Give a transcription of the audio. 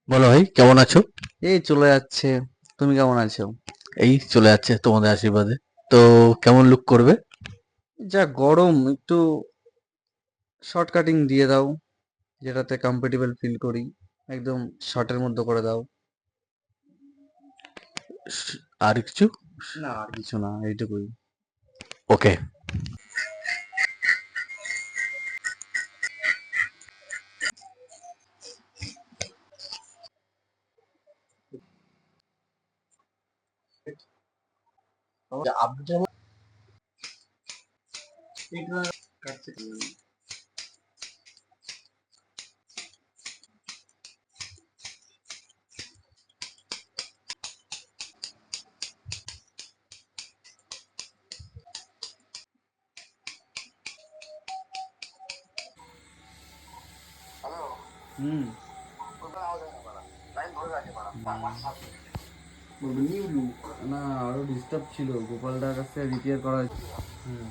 বলো ভাই, কেমন আছো? এই চলে যাচ্ছে। তুমি কেমন আছো? এই চলে যাচ্ছে তোমাদের আশীর্বাদে। তো কেমন লুক করবে? যা গরম, একটু শর্ট কাটিং দিয়ে দাও, যেটাতে কমফোর্টেবল ফিল করি। একদম শর্টের মধ্যে করে দাও। আর কিছু? না, আর কিছু না, এইটুকুই। ওকে। আপডেটের কাটছে কেন? হুম। বলবে নিউ লুক। না, আরো ডিস্টার্ব ছিল, গোপালদার কাছে রিপেয়ার করা হয়েছে। হুম।